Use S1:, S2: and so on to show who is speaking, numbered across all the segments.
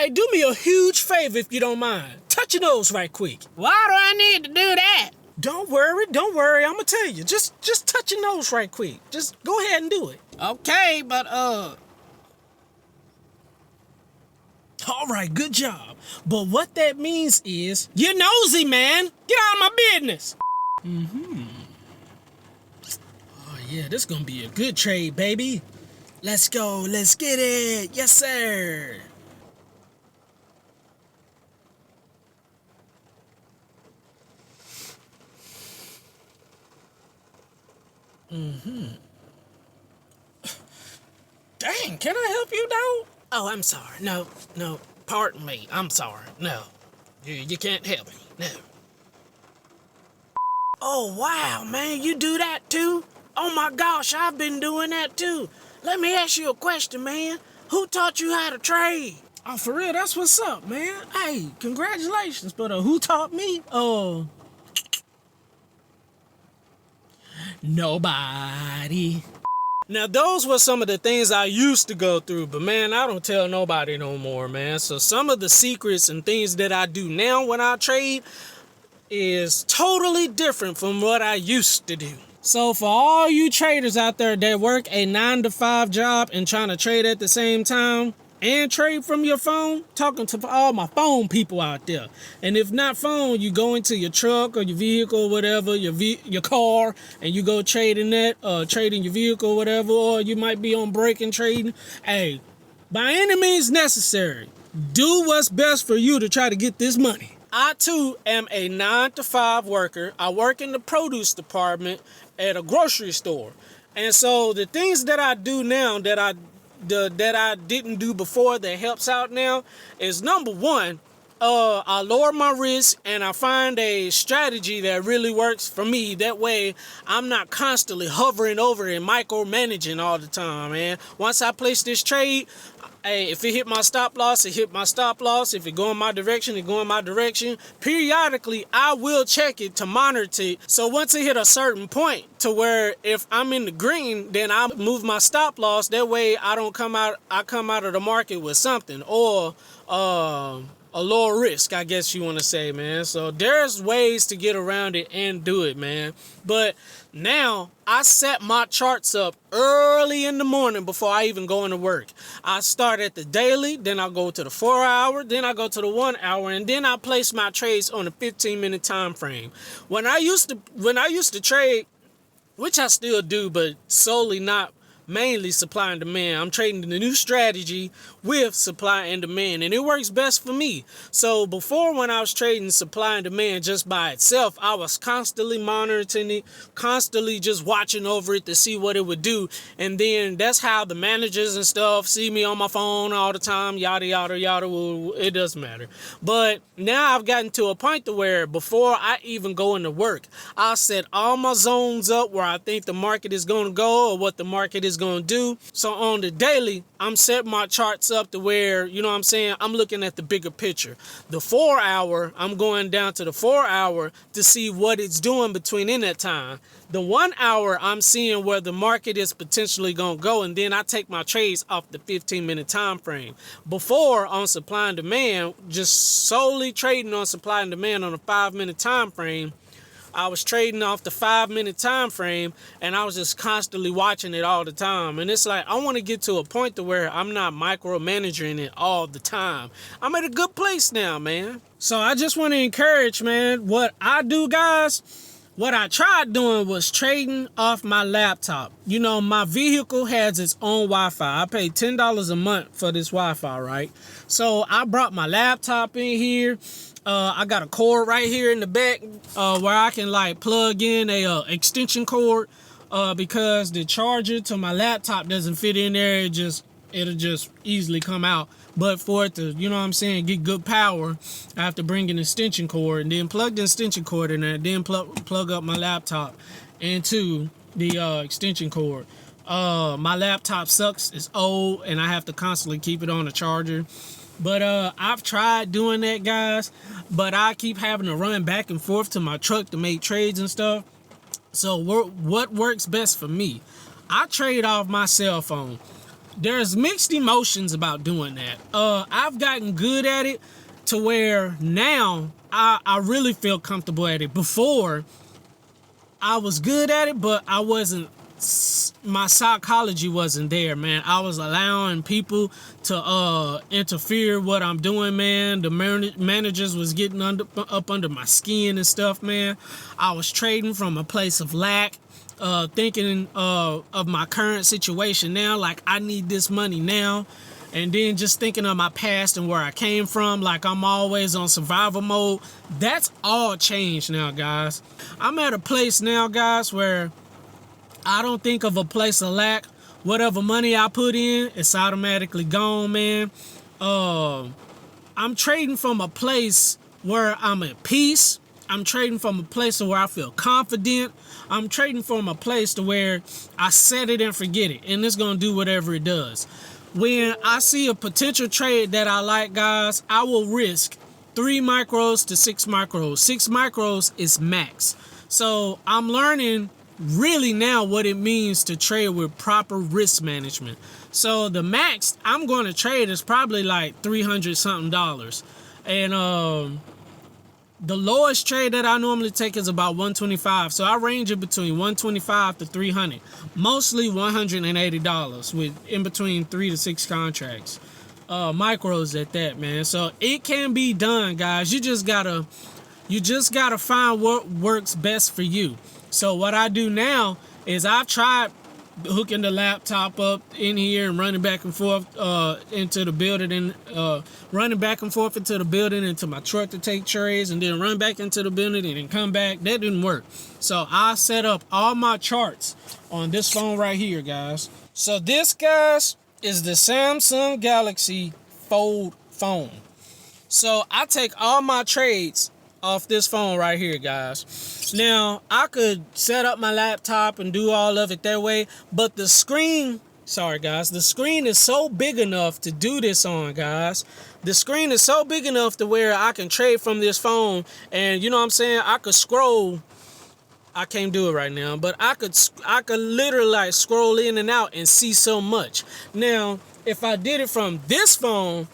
S1: Hey, do me a huge favor if you don't mind. Touch your nose right quick.
S2: Why do I need to do that?
S1: Don't worry. I'm gonna tell you. Just touch your nose right quick. Just go ahead and do it.
S2: Okay, but
S1: All right, good job. But what that means is, you're nosy, man. Get out of my business. Oh yeah, this gonna be a good trade, baby. Let's go. Let's get it. Yes, sir. Dang, can I help you, dog? Oh, I'm sorry. No, pardon me. I'm sorry. No, you can't help me. No. Oh, wow, man, you do that too? Oh my gosh, I've been doing that too. Let me ask you a question, man. Who taught you how to trade? Oh, for real, that's what's up, man. Hey, congratulations, but who taught me? Nobody. Now, those were some of the things I used to go through, but man, I don't tell nobody no more, man. So some of the secrets and things that I do now when I trade is totally different from what I used to do. So for all you traders out there that work a 9-to-5 job and trying to trade at the same time and trade from your phone, talking to all my phone people out there. And if not phone, you go into your truck or your vehicle or whatever, your car, and you go trading trading your vehicle or whatever, or you might be on break and trading. Hey, by any means necessary, do what's best for you to try to get this money. I too am a 9-to-5 worker. I work in the produce department at a grocery store. And so the things that I do now that I didn't do before that helps out now is, number one, I lower my risk and I find a strategy that really works for me. That way I'm not constantly hovering over and micromanaging all the time, man. Once I place this trade, hey, if it hit my stop loss, it hit my stop loss. If it go in my direction, it go in my direction. Periodically, I will check it to monitor it. So once it hit a certain point to where if I'm in the green, then I move my stop loss. That way I come out of the market with something, or a lower risk, I guess you want to say, man. So there's ways to get around it and do it, man. But now I set my charts up early in the morning before I even go into work. I start at the daily, then I go to the 4-hour, then I go to the 1-hour, and then I place my trades on a 15-minute time frame. When I used to trade, which I still do, but solely not mainly supply and demand. I'm trading the new strategy with supply and demand, and it works best for me. So before, when I was trading supply and demand just by itself, I was constantly monitoring it, constantly just watching over it to see what it would do. And then that's how the managers and stuff see me on my phone all the time, yada, yada, yada. It doesn't matter. But now I've gotten to a point to where before I even go into work, I set all my zones up where I think the market is going to go or what the market is going to do. So on the daily, I'm setting my charts up to where, you know what I'm saying, I'm looking at the bigger picture. The 4-hour, I'm going down to the 4-hour to see what it's doing between in that time. The 1-hour, I'm seeing where the market is potentially going to go, and then I take my trades off the 15-minute time frame. Before, on supply and demand, just solely trading on supply and demand on a 5-minute time frame, I was trading off the 5-minute time frame, and I was just constantly watching it all the time. And it's like, I want to get to a point to where I'm not micromanaging it all the time. I'm at a good place now, man. So I just want to encourage, man, what I do, guys. What I tried doing was trading off my laptop. You know, my vehicle has its own Wi-Fi. I pay $10 a month for this Wi-Fi, right? So I brought my laptop in here. I got a cord right here in the back where I can like plug in a extension cord because the charger to my laptop doesn't fit in there. It'll just easily come out. But for it to, you know what I'm saying, get good power, I have to bring an extension cord and then plug the extension cord in there, then plug up my laptop into the extension cord. My laptop sucks. It's old and I have to constantly keep it on the charger. But I've tried doing that, guys, but I keep having to run back and forth to my truck to make trades and stuff. So what works best for me? I trade off my cell phone. there's mixed emotions about doing that. I've gotten good at it to where now I really feel comfortable at it. Before, I was good at it, but I wasn't, my psychology wasn't there, man. I was allowing people to interfere what I'm doing, man. The managers was getting up under my skin and stuff, man. I was trading from a place of lack, thinking of my current situation now, like I need this money now. And then just thinking of my past and where I came from, like I'm always on survival mode. That's all changed now, guys. I'm at a place now, guys, where I don't think of a place of lack. Whatever money I put in, it's automatically gone, man. I'm trading from a place where I'm at peace. I'm trading from a place where I feel confident. I'm trading from a place to where I set it and forget it, and it's gonna do whatever it does. When I see a potential trade that I like, guys, I will risk 3 micros to 6 micros. 6 micros is max. So I'm learning really now what it means to trade with proper risk management. So the max I'm going to trade is probably like $300 something. And the lowest trade that I normally take is about 125. So I range it between 125 to 300. Mostly $180 with in between 3 to 6 contracts. Micros at that, man. So it can be done, guys. You just gotta find what works best for you. So what I do now is I've tried hooking the laptop up in here and running back and forth into the building and running back and forth into the building into my truck to take trades and then run back into the building and then come back. That didn't work. So I set up all my charts on this phone right here, guys. So this, guys, is the Samsung Galaxy Fold phone. So I take all my trades off this phone right here, guys. Now, I could set up my laptop and do all of it that way, but the screen, sorry guys, the screen is so big enough to do this on, guys. The screen is so big enough to where I can trade from this phone, and you know what I'm saying, I could scroll. I can't do it right now, but I could literally like scroll in and out and see so much. Now, if I did it from this phone,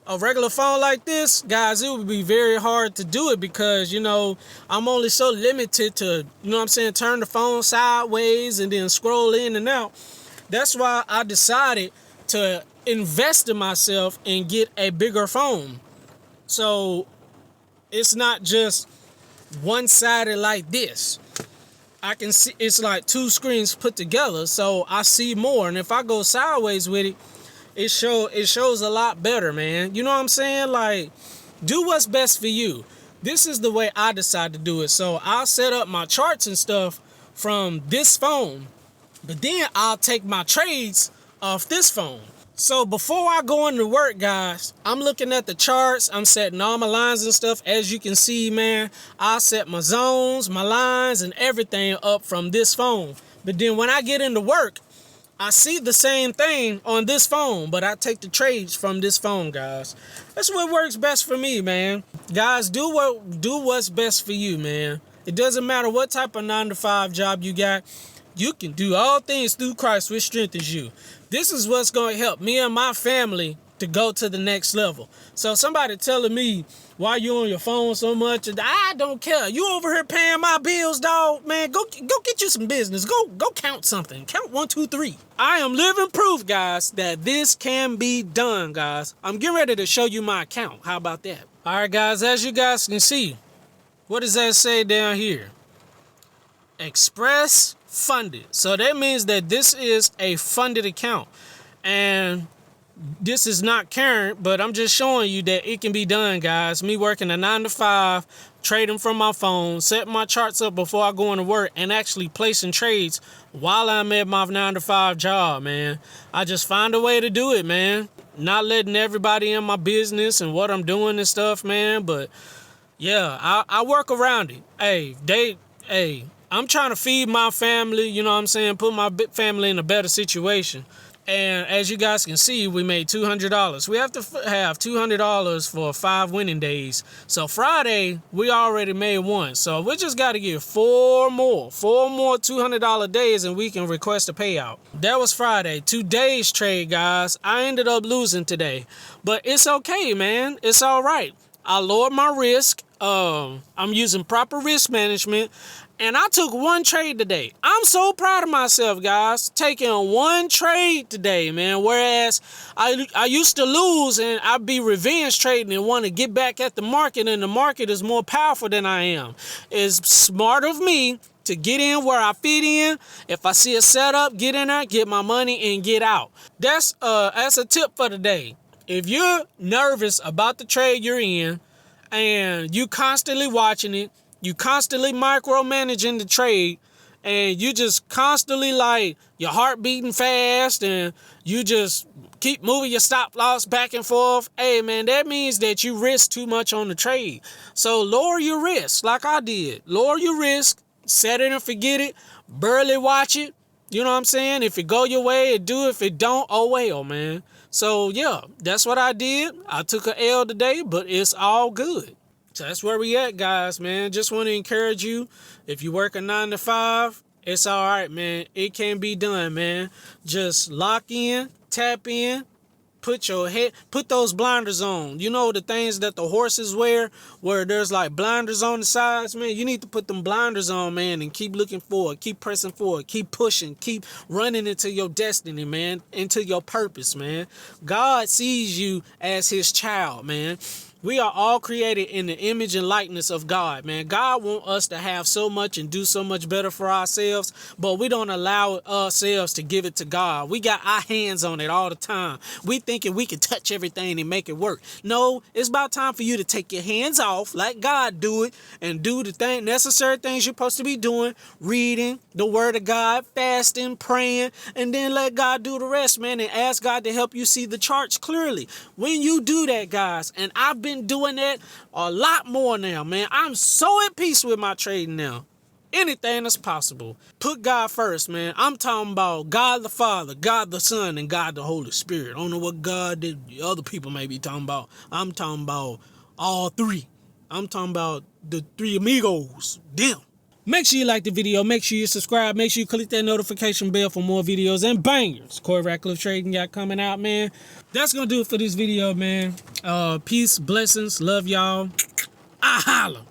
S1: a regular phone like this, guys, it would be very hard to do it because, you know, I'm only so limited to, you know what I'm saying, turn the phone sideways and then scroll in and out. That's why I decided to invest in myself and get a bigger phone. So it's not just one-sided like this. I can see it's like 2 screens put together, so I see more. And if I go sideways with it, it shows a lot better, man. You know what I'm saying? Like, do what's best for you. This is the way I decide to do it. So I'll set up my charts and stuff from this phone, but then I'll take my trades off this phone. So before I go into work, guys, I'm looking at the charts. I'm setting all my lines and stuff. As you can see, man, I set my zones, my lines, and everything up from this phone. But then when I get into work, I see the same thing on this phone, but I take the trades from this phone, guys. That's what works best for me, man. Guys, do what's best for you, man. It doesn't matter what type of 9-to-5 job you got. You can do all things through Christ, which strengthens you. This is what's going to help me and my family to go to the next level. So somebody telling me why you on your phone so much, and I don't care. You over here paying my bills, dog. Man, go get you some business. Go count something. Count 1, 2, 3. I am living proof, guys, that this can be done, guys. I'm getting ready to show you my account. How about that? All right, guys, as you guys can see, what does that say down here? Express funded. So that means that this is a funded account. And this is not current, but I'm just showing you that it can be done, guys. Me working a 9-to-5, trading from my phone, setting my charts up before I go into work, and actually placing trades while I'm at my 9-to-5 job, man. I just find a way to do it, man. Not letting everybody in my business and what I'm doing and stuff, man. But yeah, I work around it. I'm trying to feed my family, you know what I'm saying? Put my family in a better situation. And as you guys can see, we made $200. We have to have $200 for 5 winning days. So Friday, we already made one. So we just got to get four more $200 days, and we can request a payout. That was Friday. Today's trade, guys. I ended up losing today, but it's okay, man. It's all right. I lowered my risk. I'm using proper risk management. And I took one trade today. I'm so proud of myself, guys. Taking one trade today, man. Whereas I used to lose and I'd be revenge trading and want to get back at the market. And the market is more powerful than I am. It's smart of me to get in where I fit in. If I see a setup, get in there, get my money, and get out. That's a tip for the day. If you're nervous about the trade you're in and you constantly watching it, you constantly micromanaging the trade, and you just constantly like your heart beating fast and you just keep moving your stop loss back and forth, hey man, that means that you risk too much on the trade. So lower your risk like I did. Lower your risk, set it and forget it, barely watch it. You know what I'm saying? If it go your way, it do. If it don't, oh well, man. So yeah, that's what I did. I took an L today, but it's all good. So that's where we at, guys, man. Just want to encourage you. If you work a 9 to 5, it's all right, man. It can be done, man. Just lock in, tap in, put those blinders on. You know the things that the horses wear, where there's like blinders on the sides, man. You need to put them blinders on, man, and keep looking forward, keep pressing forward, keep pushing, keep running into your destiny, man, into your purpose, man. God sees you as his child, man. We are all created in the image and likeness of God, man. God wants us to have so much and do so much better for ourselves, but we don't allow ourselves to give it to God. We got our hands on it all the time. We thinking we can touch everything and make it work. No, it's about time for you to take your hands off, like God do it, and do the necessary things you're supposed to be doing, reading the word of God, fasting, praying, and then let God do the rest, man, and ask God to help you see the charts clearly. When you do that, guys, and I've been doing that a lot more now, man. I'm so at peace with my trading now. Anything is possible. Put God first, man. I'm talking about God the Father, God the Son, and God the Holy Spirit. I don't know what God the other people may be talking about. I'm talking about all three. I'm talking about the three amigos. Them. Make sure you like the video. Make sure you subscribe. Make sure you click that notification bell for more videos and bangers. Corey Ratcliffe Trading got coming out, man. That's going to do it for this video, man. Peace, blessings, love y'all. I holla.